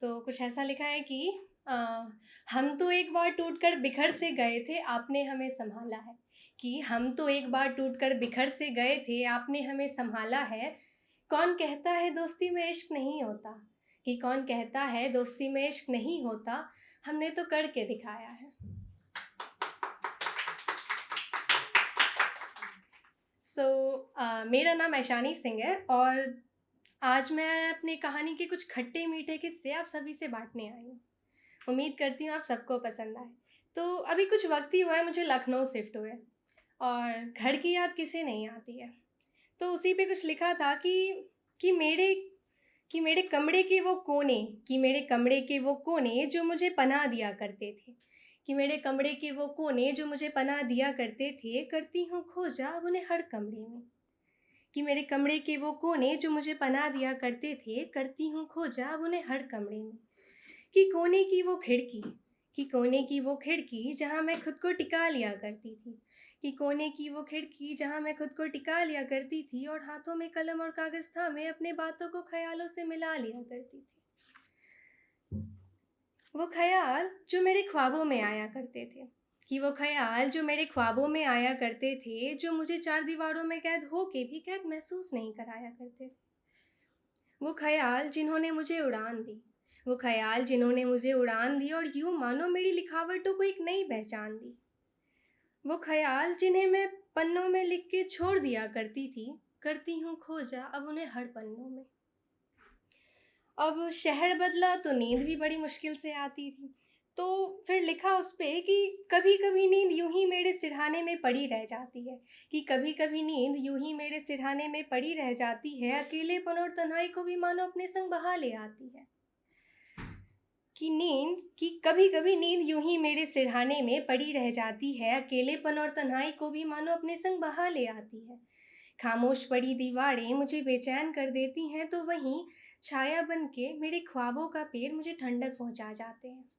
तो कुछ ऐसा लिखा है कि अ, हम तो एक बार टूटकर बिखर से गए थे, आपने हमें सँभाला है। कि हम तो एक बार टूटकर बिखर से गए थे, आपने हमें सँभाला है। कौन कहता है दोस्ती में इश्क नहीं होता? कि कौन कहता है दोस्ती में इश्क नहीं होता? हमने तो करके दिखाया है। सो मेरा नाम ऐशानी सिंह है और आज मैं अपनी कहानी के कुछ खट्टे-मीठे किस्से आप सभी से बाँटने आई हूँ। उम्मीद करती हूँ आप सबको पसंद आए। तो अभी कुछ वक़्त ही हुआ है मुझे लखनऊ शिफ्ट हुए और घर की याद किसे नहीं आती है। तो उसी पे कुछ लिखा था कि मेरे मेरे कमरे के वो कोने मेरे कमरे के वो कोने जो मुझे पनाह दिया करते थे। कि मेरे कमरे के वो कोने जो मुझे पनाह दिया करते थे, करती हूँ खोजा अब उन्हें हर कमरे में। कि मेरे कमरे के वो कोने जो मुझे पनाह दिया करते थे, करती हूँ खोजा अब उन्हें हर कमरे में। कि कोने की वो खिड़की कोने की वो खिड़की जहाँ मैं खुद को टिका लिया करती थी। कि कोने की वो खिड़की जहाँ मैं खुद को टिका लिया करती थी और हाथों में कलम और कागज़ थामे अपने बातों को ख़यालों से मिला लिया करती थी। वो ख़याल जो मेरे ख्वाबों में आया करते थे। कि वो ख़याल जो मेरे ख्वाबों में आया करते थे, जो मुझे चार दीवारों में कैद होके भी कैद महसूस नहीं कराया करते थे। वो ख़याल जिन्होंने मुझे उड़ान दी, वो ख़याल जिन्होंने मुझे उड़ान दी और यूँ मानो मेरी लिखावटों को एक नई पहचान दी। वो ख़याल जिन्हें मैं पन्नों में लिख के छोड़ दिया करती थी, करती हूँ खोजा अब उन्हें हर पन्नों में। अब शहर बदला तो नींद भी बड़ी मुश्किल से आती थी। तो फिर लिखा उस पे कि कभी-कभी नींद यूँ ही मेरे सिरहाने में पड़ी रह जाती है। कि कभी-कभी नींद यूँ ही मेरे सिरहाने में पड़ी रह जाती है, अकेलेपन और तन्हाई को भी मानो अपने संग बहा ले आती है। कि कभी-कभी नींद यूँ ही मेरे सिरहाने में पड़ी रह जाती है, अकेलेपन और तन्हाई को भी मानो अपने संग बहा ले आती है। खामोश पड़ी दीवारें मुझे बेचैन कर देती हैं, तो वहीं छाया बन के मेरे ख्वाबों का पेड़ मुझे ठंडक पहुँचा जाते हैं।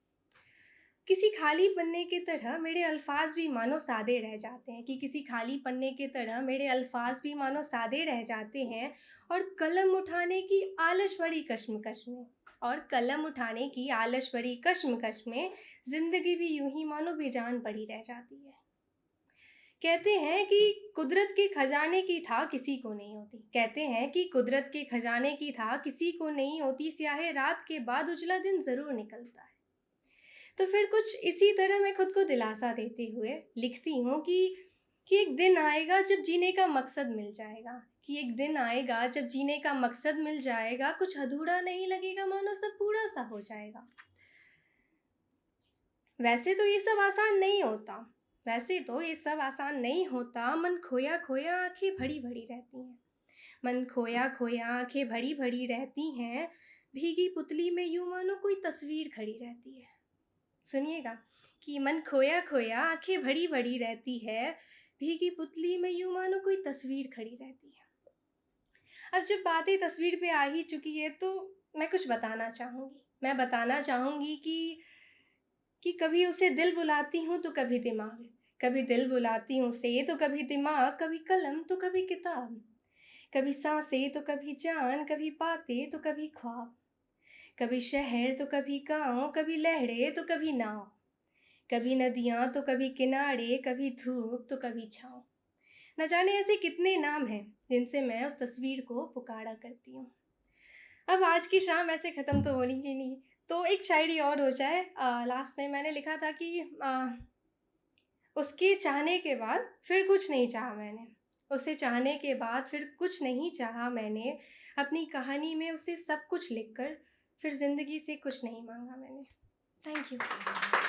किसी खाली पन्ने की तरह मेरे अल्फाज भी मानो सादे रह जाते हैं। कि किसी खाली पन्ने की तरह मेरे अल्फाज भी मानो सादे रह जाते हैं और कलम उठाने की आलस भरी कश्मकश में ज़िंदगी भी यूं ही मानो बेजान पड़ी रह जाती है। कहते हैं कि कुदरत के खजाने की था किसी को नहीं होती। कहते हैं कि कुदरत के खजाने की था किसी को नहीं होती, स्याहे रात के बाद उजला दिन ज़रूर निकलता है। तो फिर कुछ इसी तरह मैं खुद को दिलासा देते हुए लिखती हूँ कि एक दिन आएगा जब जीने का मकसद मिल जाएगा। कि एक दिन आएगा जब जीने का मकसद मिल जाएगा, कुछ अधूरा नहीं लगेगा, मानो सब पूरा सा हो जाएगा। वैसे तो ये सब आसान नहीं होता, मन खोया खोया आंखें भरी भरी रहती हैं। मन खोया खोया आंखें भरी भरी रहती हैं, भीगी पुतली में यूं मानो कोई तस्वीर खड़ी रहती है। सुनिएगा। कि मन खोया खोया आंखें भरी भरी रहती है, भीगी पुतली में यूं मानो कोई तस्वीर खड़ी रहती है। अब जब बातें तस्वीर पे आ ही चुकी है तो मैं कुछ बताना चाहूँगी। मैं बताना चाहूँगी कि कभी उसे दिल बुलाती हूँ तो कभी दिमाग, कभी दिल बुलाती हूँ उसे तो कभी दिमाग, कभी कलम तो कभी किताब, कभी सांसें तो कभी जान, कभी बातें तो कभी ख्वाब, कभी शहर तो कभी गाँव, कभी लहरें तो कभी नाव, कभी नदियाँ तो कभी किनारे, कभी धूप तो कभी छाँव। न जाने ऐसे कितने नाम हैं जिनसे मैं उस तस्वीर को पुकारा करती हूँ। अब आज की शाम ऐसे ख़त्म तो होनी ही नहीं, तो एक शायरी और हो जाए। लास्ट में मैंने लिखा था कि उसके चाहने के बाद फिर कुछ नहीं चाहा मैंने, उसे चाहने के बाद फिर कुछ नहीं चाहा मैंने, अपनी कहानी में उसे सब कुछ लिख कर फिर ज़िंदगी से कुछ नहीं माँगा मैंने। Thank you.